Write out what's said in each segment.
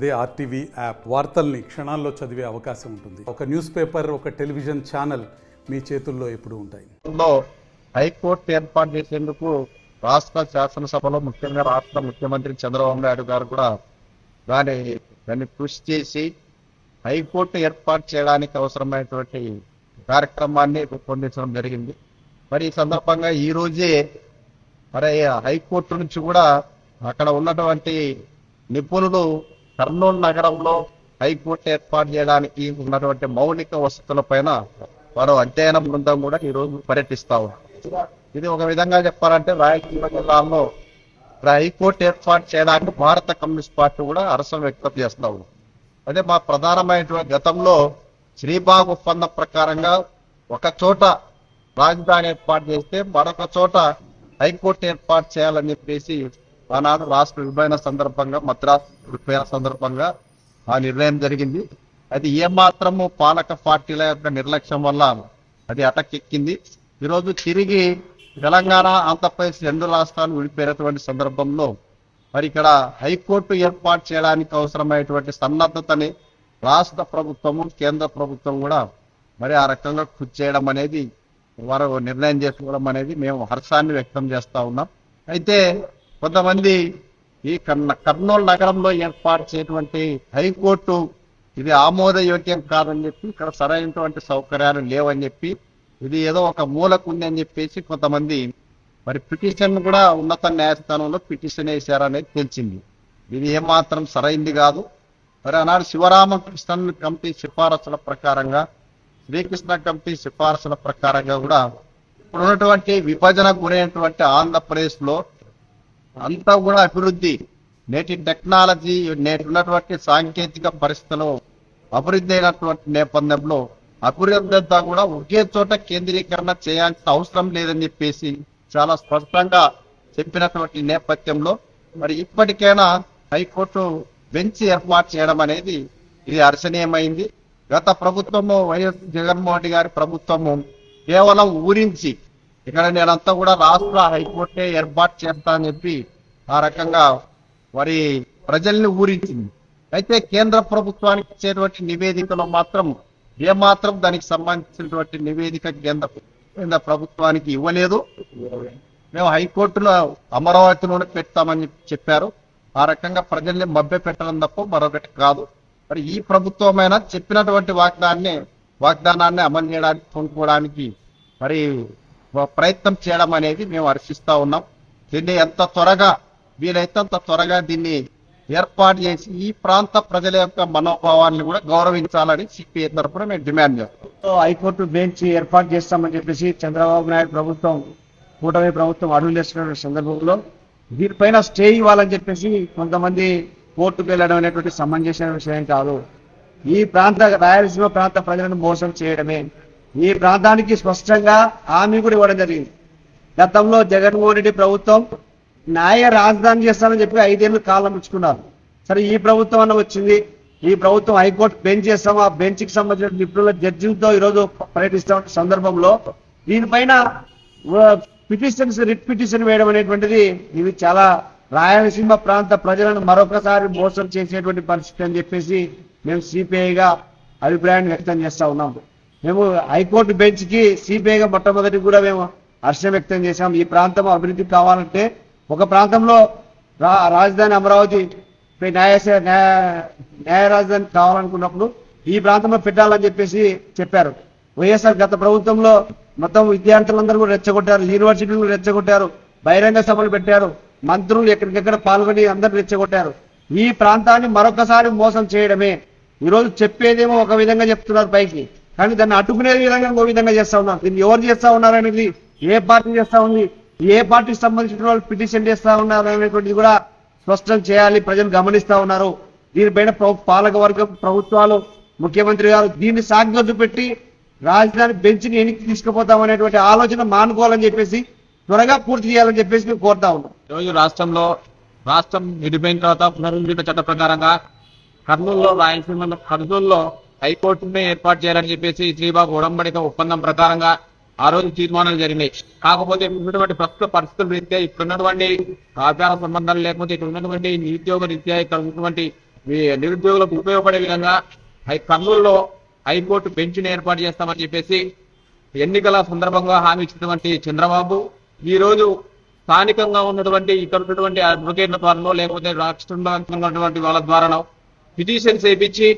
అదే RTV app వార్తల్ని క్షణాల్లో చదివే అవకాశం ఉంటుంది. ఒక న్యూస్ పేపర్, ఒక టెలివిజన్ ఛానల్ మీ చేతుల్లో ఎప్పుడూ ఉంటాయి. హైకోర్టు ఏర్పాటు చేసేందుకు రాష్ట్ర శాసనసభలో ముఖ్యంగా రాష్ట్ర ముఖ్యమంత్రి చంద్రబాబు నాయుడు గారు కూడా దాన్ని కృషి చేసి హైకోర్టు ఏర్పాటు చేయడానికి అవసరమైనటువంటి కార్యక్రమాన్ని రూపొందించడం జరిగింది. మరి ఈ సందర్భంగా ఈ రోజే మరి హైకోర్టు నుంచి కూడా అక్కడ ఉన్నటువంటి నిపుణులు కర్నూలు నగరంలో హైకోర్టు ఏర్పాటు చేయడానికి ఉన్నటువంటి మౌలిక వసతుల పైన వారు అధ్యయన బృందం కూడా ఈ రోజు పర్యటిస్తా ఉన్నారు. ఇది ఒక విధంగా చెప్పాలంటే రాయలసీమ జిల్లాలో హైకోర్టు ఏర్పాటు చేయడానికి భారత కమ్యూనిస్ట్ పార్టీ కూడా హర్షం వ్యక్తం చేస్తా ఉంది. అదే మా ప్రధానమైనటువంటి గతంలో శ్రీబాగ్ ఒప్పందం ప్రకారంగా ఒక చోట రాజధాని ఏర్పాటు చేస్తే మరొక చోట హైకోర్టు ఏర్పాటు చేయాలని చెప్పేసి ఆనాడు రాష్ట్ర విభజన సందర్భంగా మద్రాసు విభజన సందర్భంగా ఆ నిర్ణయం జరిగింది. అది ఏమాత్రము పాలక పార్టీల యొక్క నిర్లక్ష్యం వల్ల అది అటకెక్కింది. ఈరోజు తిరిగి తెలంగాణ, ఆంధ్రప్రదేశ్ రెండు రాష్ట్రాలు విడిపోయినటువంటి సందర్భంలో మరి ఇక్కడ హైకోర్టు ఏర్పాటు చేయడానికి అవసరమైనటువంటి సన్నద్ధతని రాష్ట్ర ప్రభుత్వము, కేంద్ర ప్రభుత్వం కూడా మరి ఆ రకంగా కృషి చేయడం అనేది, వారు నిర్ణయం చేసుకోవడం అనేది మేము హర్షాన్ని వ్యక్తం చేస్తా ఉన్నాం. అయితే కొంతమంది ఈ కర్నూలు నగరంలో ఏర్పాటు చేయటువంటి హైకోర్టు ఇది ఆమోదయోగ్యం కాదని చెప్పి, ఇక్కడ సరైనటువంటి సౌకర్యాలు లేవని చెప్పి, ఇది ఏదో ఒక మూలకు ఉంది అని చెప్పేసి కొంతమంది మరి పిటిషన్ కూడా ఉన్నత న్యాయస్థానంలో పిటిషన్ వేశారనేది తెలిసింది. ఇది ఏమాత్రం సరైంది కాదు. మరి ఆనాడు శివరామకృష్ణ కమిటీ సిఫారసుల ప్రకారంగా, శ్రీకృష్ణ కమిటీ సిఫారసుల ప్రకారంగా కూడా ఇప్పుడున్నటువంటి విభజన గురైనటువంటి ఆంధ్రప్రదేశ్ లో అంతా కూడా అభివృద్ధి, నేటి టెక్నాలజీ, నేటి ఉన్నటువంటి సాంకేతిక పరిస్థితుల్లో అభివృద్ధి అయినటువంటి నేపథ్యంలో అభివృద్ధి అంతా కూడా ఒకే చోట కేంద్రీకరణ చేయాల్సిన అవసరం లేదని చెప్పేసి చాలా స్పష్టంగా చెప్పినటువంటి నేపథ్యంలో మరి ఇప్పటికైనా హైకోర్టు బెంచ్ ఏర్పాటు చేయడం అనేది ఇది హర్షణీయమైంది. గత ప్రభుత్వము వైఎస్ జగన్మోహన్ రెడ్డి గారి ప్రభుత్వము కేవలం ఊరించి ఇక్కడ నేనంతా కూడా రాష్ట్ర హైకోర్టే ఏర్పాటు చేస్తానని చెప్పి ఆ రకంగా మరి ప్రజల్ని ఊరించింది. అయితే కేంద్ర ప్రభుత్వానికి ఇచ్చేటువంటి నివేదికలో మాత్రం ఏమాత్రం దానికి సంబంధించినటువంటి నివేదిక కేంద్ర ప్రభుత్వానికి ఇవ్వలేదు. మేము హైకోర్టులో అమరావతిలోనే పెడతామని చెప్పారు. ఆ రకంగా ప్రజల్ని మభ్య పెట్టడం తప్ప మరొకటి కాదు. మరి ఈ ప్రభుత్వమైనా చెప్పినటువంటి వాగ్దానాన్ని అమలు చేయడానికి కొనుక్కోవడానికి మరి ప్రయత్నం చేయడం అనేది మేము హర్షిస్తా ఉన్నాం. దీన్ని ఎంత త్వరగా వీలైతే అంత త్వరగా దీన్ని ఏర్పాటు చేసి ఈ ప్రాంత ప్రజల యొక్క మనోభావాన్ని కూడా గౌరవించాలని సిపిఐ తరఫున మేము డిమాండ్ చేస్తాం. హైకోర్టు బెంచ్ ఏర్పాటు చేస్తామని చెప్పేసి చంద్రబాబు నాయుడు ప్రభుత్వం, కూటమి ప్రభుత్వం అడుగులు వేస్తున్న సందర్భంలో దీనిపైన స్టే ఇవ్వాలని చెప్పేసి కొంతమంది కోర్టుకు వెళ్ళడం అనేటువంటి సమంజసమైన విషయం కాదు. ఈ రాయలసీమ ప్రాంత ప్రజలను మోసం చేయడమే. ఈ ప్రాంతానికి స్పష్టంగా హామీ కూడా ఇవ్వడం జరిగింది. గతంలో జగన్మోహన్ రెడ్డి ప్రభుత్వం న్యాయ రాజధాని చేస్తానని చెప్పి 5 ఏళ్ళు కాలం ఇచ్చుకున్నారు. సరే, ఈ ప్రభుత్వం అన్న వచ్చింది. ఈ ప్రభుత్వం హైకోర్టు బెంచ్ చేస్తాం, ఆ బెంచ్ కి సంబంధించిన నిపుణుల జడ్జిలతో ఈరోజు పర్యటిస్తున్న సందర్భంలో దీనిపైన రిట్ పిటిషన్ వేయడం అనేటువంటిది ఇది చాలా రాయలసీమ ప్రాంత ప్రజలను మరొకసారి మోసం చేసేటువంటి పరిస్థితి అని చెప్పేసి మేము సిపిఐగా అభిప్రాయాన్ని వ్యక్తం చేస్తా ఉన్నాం. మేము హైకోర్టు బెంచ్ కి సిపిఐగా మొట్టమొదటి కూడా మేము హర్షం వ్యక్తం చేశాం. ఈ ప్రాంతం అభివృద్ధి కావాలంటే ఒక ప్రాంతంలో రాజధాని అమరావతి న్యాయ రాజధాని కావాలనుకున్నప్పుడు ఈ ప్రాంతంలో పెట్టాలని చెప్పేసి చెప్పారు. వైఎస్ఆర్ గత ప్రభుత్వంలో మొత్తం విద్యార్థులందరూ కూడా రెచ్చగొట్టారు, యూనివర్సిటీలు రెచ్చగొట్టారు, బహిరంగ సభలు పెట్టారు, మంత్రులు ఎక్కడికెక్కడ పాల్గొని అందరూ రెచ్చగొట్టారు. ఈ ప్రాంతాన్ని మరొకసారి మోసం చేయడమే. ఈరోజు చెప్పేదేమో ఒక విధంగా చెప్తున్నారు పైకి, కానీ దాన్ని అడ్డుకునే విధంగా ఇంకో విధంగా చేస్తా ఉన్నారు. దీన్ని ఎవరు చేస్తా ఉన్నారు అనేది, ఏ పార్టీ చేస్తా ఉంది, ఏ పార్టీకి సంబంధించిన వాళ్ళు పిటిషన్ చేస్తా ఉన్నారు అనేటువంటిది కూడా స్పష్టం చేయాలి. ప్రజలు గమనిస్తా ఉన్నారు. దీనిపైన పాలక వర్గం, ప్రభుత్వాలు, ముఖ్యమంత్రి గారు దీన్ని సాగ్గా చూపెట్టి రాజధాని బెంచ్ని వెనక్కి తీసుకుపోతామనేటువంటి ఆలోచన మానుకోవాలని చెప్పేసి త్వరగా పూర్తి చేయాలని చెప్పేసి మేము కోరుతా ఉన్నాం. ఈరోజు రాష్ట్రం విడిపోయిన తర్వాత పునర్విభజన చట్ట ప్రకారంగా కర్నూలులో హైకోర్టుని ఏర్పాటు చేయాలని చెప్పేసి శ్రీబాగ్ ఉడంబడిక ఒప్పందం ప్రకారంగా ఆ రోజు తీర్మానాలు జరిగినాయి. కాకపోతే ఇప్పుడున్నటువంటి ప్రస్తుత పరిస్థితుల రీత్యా ఇప్పుడున్నటువంటి వ్యాపార సంబంధాలు లేకపోతే ఇక్కడ ఉన్నటువంటి నిరుద్యోగ రీత్యా ఇక్కడ ఉన్నటువంటి మీ నిరుద్యోగులకు ఉపయోగపడే విధంగా కర్నూలులో హైకోర్టు బెంచ్ని ఏర్పాటు చేస్తామని చెప్పేసి ఎన్నికల సందర్భంగా హామీ ఇచ్చినటువంటి చంద్రబాబు ఈ రోజు స్థానికంగా ఉన్నటువంటి ఇక్కడ ఉన్నటువంటి అడ్వకేట్ల ద్వారానో లేకపోతే రాష్ట్రంలో ఉన్నటువంటి వాళ్ళ ద్వారానో పిటిషన్స్ వేయించి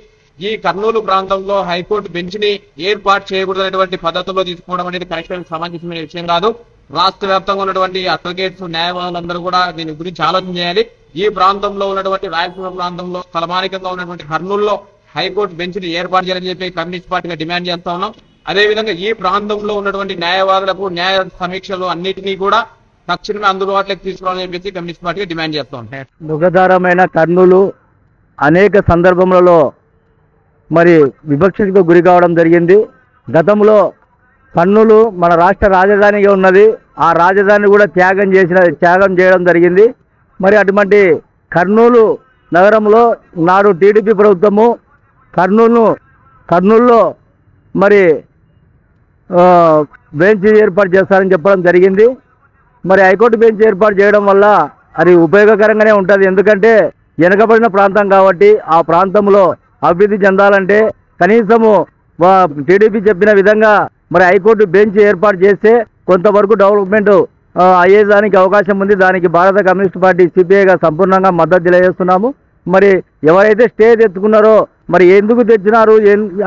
ఈ కర్నూలు ప్రాంతంలో హైకోర్టు బెంచ్ని ఏర్పాటు చేయకూడదనేటువంటి పద్ధతుల్లో తీసుకోవడం అనేది కరెక్ట్ సమంజసమైన విషయం కాదు. రాష్ట్ర వ్యాప్తంగా ఉన్నటువంటి అడ్వకేట్స్ న్యాయవాదులందరూ కూడా దీని గురించి ఆలోచన చేయాలి. ఈ ప్రాంతంలో ఉన్నటువంటి రాయలసీమ ప్రాంతంలో తలమానికంగా ఉన్నటువంటి కర్నూలులో హైకోర్టు బెంచ్ని ఏర్పాటు చేయాలని చెప్పి కమ్యూనిస్ట్ పార్టీగా డిమాండ్ చేస్తా ఉన్నాం. అదేవిధంగా ఈ ప్రాంతంలో ఉన్నటువంటి న్యాయవాదులకు న్యాయ సమీక్షలు అన్నిటినీ కూడా తక్షణమే అందుబాటులోకి తీసుకోవాలని చెప్పేసి కమ్యూనిస్ట్ పార్టీగా డిమాండ్ చేస్తా ఉన్నాం. ముఖధారమైన కర్నూలు అనేక సందర్భములలో మరి వివక్షకు గురి కావడం జరిగింది. గతంలో కర్నూలు మన రాష్ట్ర రాజధానిగా ఉన్నది. ఆ రాజధాని కూడా త్యాగం చేయడం జరిగింది. మరి అటువంటి కర్నూలు నగరంలో నాడు టీడీపీ ప్రభుత్వము కర్నూలులో మరి బెంచ్ ఏర్పాటు చేస్తారని చెప్పడం జరిగింది. మరి హైకోర్టు బెంచ్ ఏర్పాటు చేయడం వల్ల అది ఉపయోగకరంగానే ఉంటుంది. ఎందుకంటే వెనుకబడిన ప్రాంతం కాబట్టి ఆ ప్రాంతంలో అభివృద్ధి చెందాలంటే కనీసము టీడీపీ చెప్పిన విధంగా మరి హైకోర్టు బెంచ్ ఏర్పాటు చేస్తే కొంతవరకు డెవలప్మెంట్ అయ్యేదానికి అవకాశం ఉంది. దానికి భారత కమ్యూనిస్ట్ పార్టీ సిపిఐగా సంపూర్ణంగా మద్దతు తెలియజేస్తున్నాము. మరి ఎవరైతే స్టే తెచ్చుకున్నారో మరి ఎందుకు తెచ్చినారు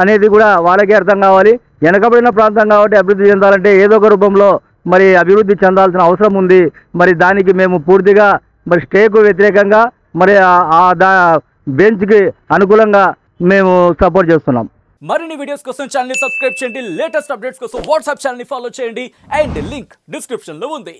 అనేది కూడా వాళ్ళకే అర్థం కావాలి. వెనకబడిన ప్రాంతం కాబట్టి అభివృద్ధి చెందాలంటే ఏదో ఒక రూపంలో మరి అభివృద్ధి చెందాల్సిన అవసరం ఉంది. మరి దానికి మేము పూర్తిగా మరి స్టేకు వ్యతిరేకంగా మరి బెంచ్కి అనుకూలంగా మేము సపోర్ట్ చేస్తున్నాం. మరిన్ని వీడియోస్ కోసం ఛానల్ ని సబ్స్క్రైబ్ చేయండి. లేటెస్ట్ అప్డేట్స్ కోసం వాట్సాప్ ఛానల్ ని ఫాలో చేయండి. అండ్ లింక్ డిస్క్రిప్షన్ లో ఉంది.